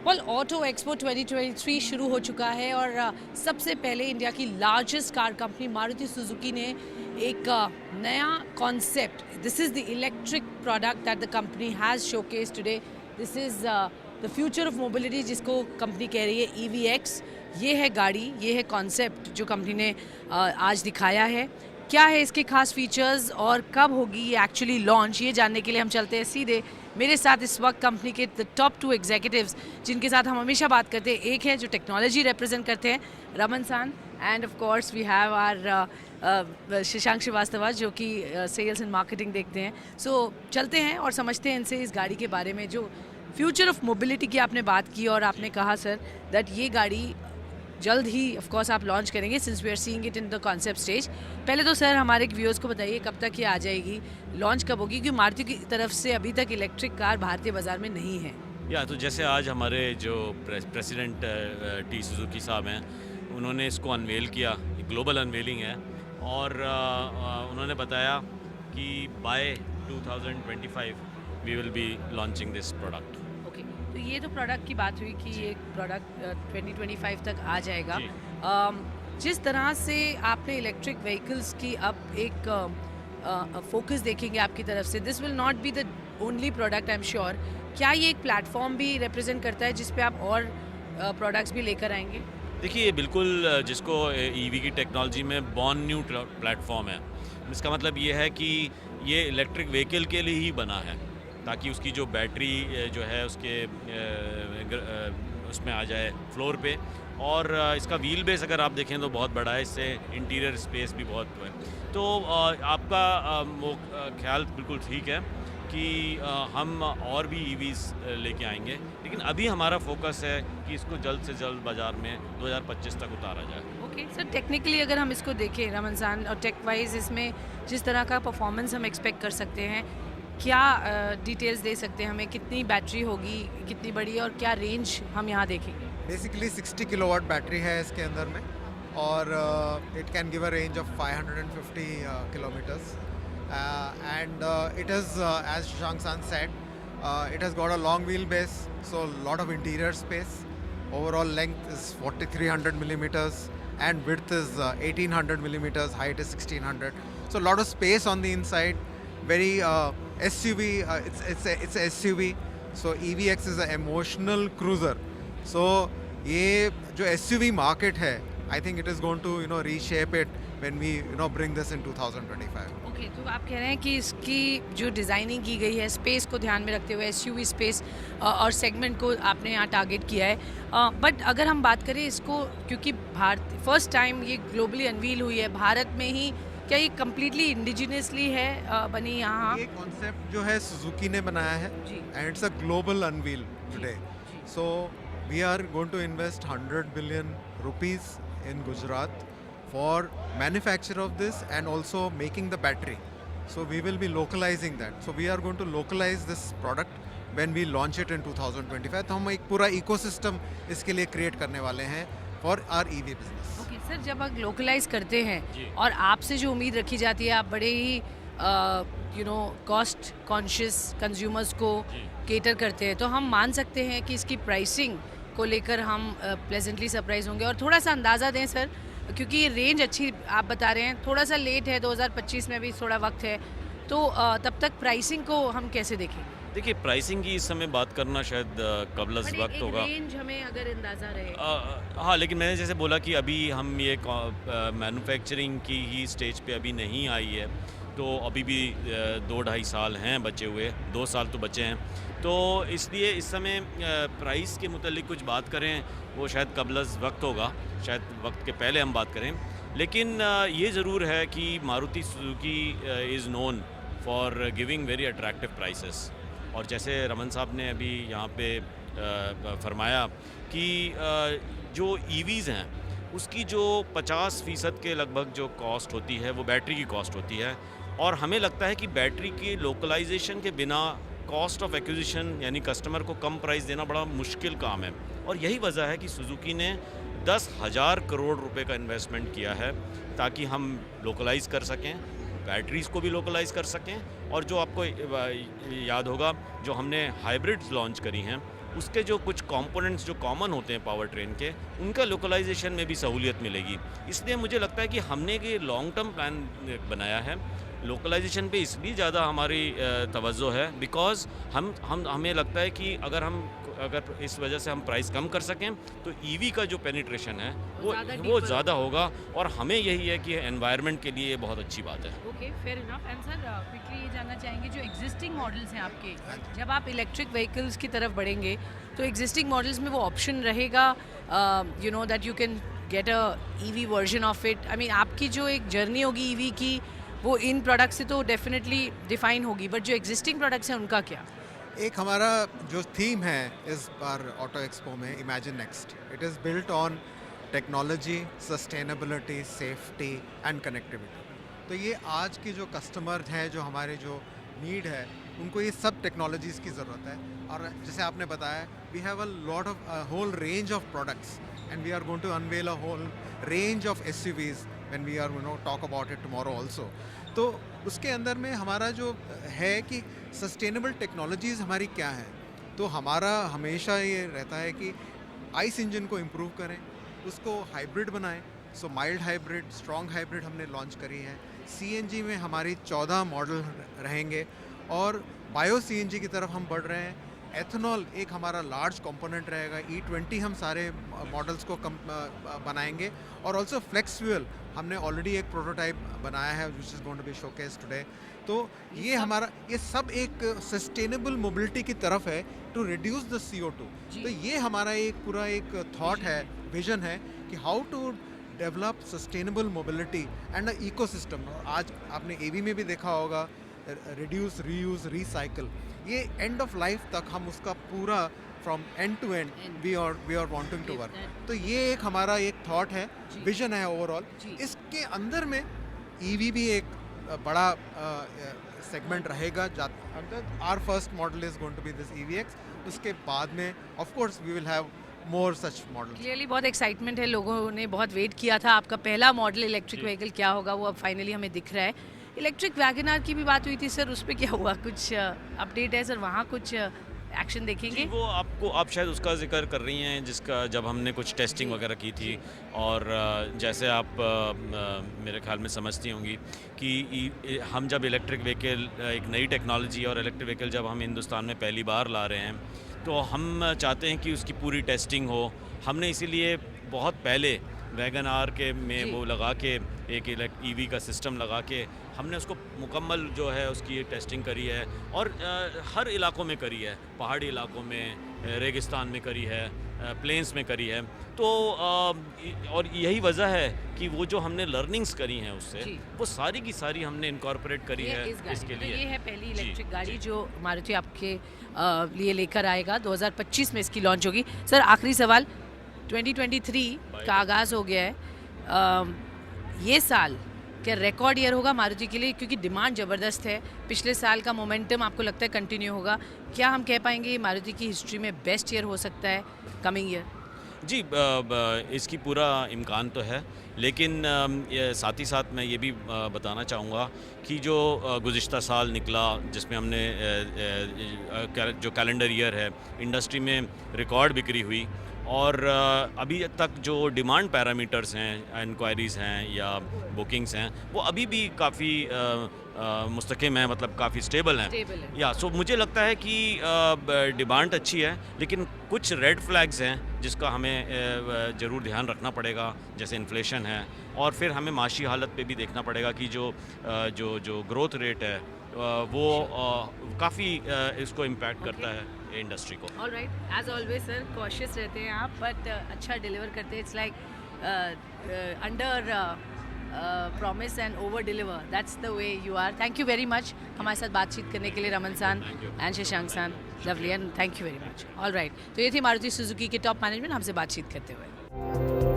Well auto expo 2023 शुरू हो चुका है और सबसे पहले इंडिया की largest car company Maruti Suzuki ने एक नया concept, this is the electric product that the company has showcase today. This is the future of mobility, जिसको कंपनी कह रही है EVX। ये है गाड़ी, ये है कॉन्सेप्ट जो कंपनी ने आज दिखाया है। क्या है इसके खास फीचर्स और कब होगी ये एक्चुअली लॉन्च, ये जानने के लिए हम चलते हैं सीधे। मेरे साथ इस वक्त कंपनी के द टॉप 2 एग्जीक्यूटिव्स जिनके साथ हम हमेशा बात करते हैं, एक है जो टेक्नोलॉजी रिप्रेजेंट करते हैं, Raman san, and of course we have our Shashank Srivastava जो कि सेल्स एंड मार्केटिंग देखते हैं। सो चलते हैं और समझते हैं इनसे इस गाड़ी के बारे में, जो फ्यूचर ऑफ मोबिलिटी की आपने बात की और आपने कहा सर दैट ये गाड़ी जल्द ही ऑफ कोर्स आप लॉन्च करेंगे since we are seeing it in the concept stage. पहले तो सर हमारे व्यूअर्स को बताइए कब तक ये आ जाएगी, लॉन्च कब होगी, क्योंकि मारुति की तरफ से अभी तक इलेक्ट्रिक कार भारतीय बाजार में नहीं है। तो जैसे आज हमारे जो प्रेसिडेंट टी सुजुकी साहब हैं, उन्होंने इसको अनवेल किया, ग्लोबल अनवेलिंग है, और उन्होंने बताया कि by 2025 we will be launching this product. तो ये तो प्रोडक्ट की बात हुई कि ये प्रोडक्ट 2025 तक आ जाएगा। जिस तरह से आपने इलेक्ट्रिक व्हीकल्स की अब एक फोकस देखेंगे आपकी तरफ से, this will not be the only product, I am sure. क्या ये एक प्लेटफॉर्म भी रिप्रेजेंट करता है जिस पे आप और प्रोडक्ट्स भी लेकर आएंगे? देखिए, ये बिल्कुल जिसको ईवी की टेक्नोलॉजी में बॉर्न न्यू प्लेटफॉर्म है। इसका मतलब ये है कि ये इलेक्ट्रिक व्हीकल के लिए ही बना है, ताकि उसकी जो बैटरी जो है उसके उसमें आ जाए फ्लोर पे, और इसका व्हील बेस अगर आप देखें तो बहुत बड़ा है, इससे इंटीरियर स्पेस भी बहुत है। तो आपका वो ख्याल बिल्कुल ठीक है कि हम और भी EVs लेके आएंगे, लेकिन अभी हमारा फोकस है कि इसको जल्द से जल्द बाज़ार में 2025 तक उतारा जाए। ओके सर, टेक्निकली अगर हम इसको देखें रमन सान, और टेक वाइज इसमें जिस तरह का परफॉर्मेंस हम एक्सपेक्ट कर सकते हैं, क्या डिटेल्स दे सकते हैं हमें? कितनी बैटरी होगी, कितनी बड़ी, और क्या रेंज हम यहाँ देखेंगे? बेसिकली 60 किलोवाट बैटरी है इसके अंदर में, और it can give a range of 550 kilometres, and it is as Shashank san said, it has got a long wheelbase, so a lot of interior space. Overall length is 4300 millimeters and width is 1800 millimeters, height is 1600, so a lot of space on the inside. Very SUV, it's a SUV, so EVX is an emotional cruiser. So ये जो SUV market है, I think it is going to reshape it when we bring this in 2025. Okay, तो आप कह रहे हैं कि इसकी जो डिज़ाइनिंग की गई है स्पेस को ध्यान में रखते हुए, SUV स्पेस और सेगमेंट को आपने यहाँ टारगेट किया है। बट अगर हम बात करें इसको, क्योंकि भारत फर्स्ट टाइम ये ग्लोबली अनवील हुई है भारत में ही, क्या ये कम्प्लीटली इंडिजिनियसली है बनी यहाँ? ये कॉन्सेप्ट जो है सुजुकी ने बनाया है, and it's a global unveil today. So we are going to invest 100 billion rupees in Gujarat for manufacture of this and also making the battery. So we will be localizing that. So we are going to localize this product when we launch it in 2025. तो हम एक पूरा ecosystem इसके लिए create करने वाले हैं for our EV business. Okay sir, जब आप लोकलाइज करते हैं और आपसे जो उम्मीद रखी जाती है, आप बड़े ही कॉस्ट कॉन्शियस कंज्यूमर्स को केटर करते हैं, तो हम मान सकते हैं कि इसकी प्राइसिंग को लेकर हम प्लेजेंटली सरप्राइज होंगे? और थोड़ा सा अंदाज़ा दें सर, क्योंकि ये रेंज अच्छी आप बता रहे हैं, थोड़ा सा लेट है, 2025 में भी थोड़ा वक्त है, तो तब तक प्राइसिंग को हम कैसे देखें? देखिए, प्राइसिंग की इस समय बात करना शायद कबलस वक्त होगा। रेंज हमें अगर अंदाज़ा रहे। हाँ, लेकिन मैंने जैसे बोला कि अभी हम ये मैन्युफैक्चरिंग की ही स्टेज पे अभी नहीं आई है, तो अभी भी 2-2.5 साल हैं बचे हुए, 2 साल तो बचे हैं, तो इसलिए इस समय प्राइस के मुतालिक कुछ बात करें वो शायद कबलस वक्त होगा, शायद वक्त के पहले हम बात करें। लेकिन ये ज़रूर है कि Maruti Suzuki is known for giving very attractive prices, और जैसे रमन साहब ने अभी यहाँ पे फरमाया कि जो EVs हैं उसकी जो 50% के लगभग जो कॉस्ट होती है वो बैटरी की कॉस्ट होती है, और हमें लगता है कि बैटरी की लोकलाइजेशन के बिना कॉस्ट ऑफ एक्विजिशन यानी कस्टमर को कम प्राइस देना बड़ा मुश्किल काम है, और यही वजह है कि सुजुकी ने 10,000 करोड़ रुपए का इन्वेस्टमेंट किया है ताकि हम लोकलाइज़ कर सकें, बैटरीज़ को भी लोकलाइज़ कर सकें, और जो आपको याद होगा जो हमने हाइब्रिड्स लॉन्च करी हैं उसके जो कुछ कंपोनेंट्स जो कॉमन होते हैं पावर ट्रेन के, उनका लोकलाइजेशन में भी सहूलियत मिलेगी। इसलिए मुझे लगता है कि हमने एक लॉन्ग टर्म प्लान बनाया है। लोकलाइजेशन पे इसलिए ज़्यादा हमारी तवज्जो है बिकॉज़ हमें लगता है कि अगर इस वजह से हम प्राइस कम कर सकें तो ईवी का जो पेनिट्रेशन है वो ज़्यादा होगा, और हमें यही है कि एनवायरनमेंट के लिए ये बहुत अच्छी बात है। Okay, fair enough. And sir quickly ये जानना चाहेंगे, जो एग्जिस्टिंग मॉडल्स हैं आपके, जब आप इलेक्ट्रिक व्हीकल्स की तरफ बढ़ेंगे तो एग्जिस्टिंग मॉडल्स में वो ऑप्शन रहेगा you know that you can get a EV version of it? I mean आपकी जो एक जर्नी होगी ईवी की वो इन प्रोडक्ट से तो डेफिनेटली डिफाइन होगी, बट जो एग्जिस्टिंग प्रोडक्ट्स हैं उनका क्या? एक हमारा जो थीम है इस बार ऑटो एक्सपो में, imagine next, it is built on technology, sustainability, safety and connectivity. तो ये आज की जो कस्टमर हैं, जो हमारे जो नीड है, उनको ये सब टेक्नोलॉजीज़ की ज़रूरत है। और जैसे आपने बताया, we have a lot of whole range of products and we are going to unveil a whole range of SUVs when we are talk about it tomorrow also। तो उसके अंदर में हमारा जो है कि सस्टेनेबल टेक्नोलॉजीज़ हमारी क्या है, तो हमारा हमेशा ये रहता है कि आइस इंजन को इम्प्रूव करें, उसको हाइब्रिड बनाएं। सो माइल्ड हाइब्रिड, स्ट्रॉन्ग हाइब्रिड हमने लॉन्च करी है। CNG में हमारी 14 मॉडल रहेंगे और बायो CNG की तरफ हम बढ़ रहे हैं। एथेनॉल एक हमारा लार्ज कंपोनेंट रहेगा। E20 हम सारे मॉडल्स को बनाएंगे, और ऑल्सो फ्लेक्स फ्यूल हमने ऑलरेडी एक प्रोटोटाइप बनाया है which is going to be showcase today. तो ये सब एक सस्टेनेबल मोबिलिटी की तरफ है, टू रिड्यूस द CO2। तो ये हमारा एक पूरा एक थॉट है, विजन है कि how to develop sustainable mobility and a ecosystem. आज आपने AV में भी देखा होगा, रिड्यूस, रीयूज, रिसाइकल, ये एंड ऑफ लाइफ तक हम उसका पूरा from end to end we are wanting to work. तो ये एक हमारा एक थॉट है, विजन है ओवरऑल। इसके अंदर में EV भी एक बड़ा सेगमेंट रहेगा। Our first model is going to be this EVX। उसके बाद में of course we will have more such model. Clearly बहुत एक्साइटमेंट है, लोगों ने बहुत वेट किया था। आपका पहला मॉडल इलेक्ट्रिक व्हीकल क्या होगा वो अब फाइनली हमें दिख रहा है। इलेक्ट्रिक वैगनआर की भी बात हुई थी सर, उस पर क्या हुआ? कुछ अपडेट है सर? वहाँ कुछ एक्शन देखेंगे? वो आप शायद उसका जिक्र कर रही हैं, जिसका जब हमने कुछ टेस्टिंग वगैरह की थी, और जैसे आप मेरे ख्याल में समझती होंगी कि हम जब इलेक्ट्रिक व्हीकल, एक नई टेक्नोलॉजी और इलेक्ट्रिक व्हीकल जब हम हिंदुस्तान में पहली बार ला रहे हैं, तो हम चाहते हैं कि उसकी पूरी टेस्टिंग हो। हमने इसीलिए बहुत पहले वैगनआर के में वो लगा के एक EV का सिस्टम लगा के हमने उसको मुकम्मल जो है उसकी टेस्टिंग करी है, और हर इलाकों में करी है, पहाड़ी इलाकों में, रेगिस्तान में करी है, प्लेन्स में करी है। तो और यही वजह है कि वो जो हमने लर्निंग्स करी हैं उससे, वो सारी की सारी हमने इनकॉर्पोरेट करी है इसके लिए। ये है पहली इलेक्ट्रिक गाड़ी जो मारुति आपके लिए लेकर आएगा। 2025 में इसकी लॉन्च होगी। सर आखिरी सवाल, 2023 का आगाज़ हो गया है, ये साल क्या रिकॉर्ड ईयर होगा मारुति के लिए? क्योंकि डिमांड ज़बरदस्त है, पिछले साल का मोमेंटम आपको लगता है कंटिन्यू होगा? क्या हम कह पाएंगे ये मारुति की हिस्ट्री में बेस्ट ईयर हो सकता है कमिंग ईयर? जी, इसकी पूरा इम्कान तो है, लेकिन साथ ही साथ मैं ये भी बताना चाहूँगा कि जो गुज़िश्ता साल निकला, जिसमें हमने जो कैलेंडर ईयर है, इंडस्ट्री में रिकॉर्ड बिक्री हुई, और अभी तक जो डिमांड पैरामीटर्स हैं, इंक्वायरीज़ हैं या बुकिंग्स हैं, वो अभी भी काफ़ी मुस्तकिम है, मतलब काफ़ी स्टेबल हैं। या सो मुझे लगता है कि डिमांड अच्छी है, लेकिन कुछ रेड फ्लैग्स हैं जिसका हमें ज़रूर ध्यान रखना पड़ेगा, जैसे इन्फ्लेशन है, और फिर हमें माशी हालत पे भी देखना पड़ेगा कि जो ग्रोथ रेट है वो काफ़ी इसको इम्पैक्ट करता है इंडस्ट्री को। All right, as always sir cautious रहते हैं आप, बट अच्छा डिलीवर करते हैं। It's like under promise and over deliver, that's the way you are. Thank you very much हमारे साथ बातचीत करने के लिए, रमन सान एंड शशांक सान, lovely, and thank you very much. All right, तो ये थी मारुति सुजुकी के टॉप मैनेजमेंट हमसे बातचीत करते हुए।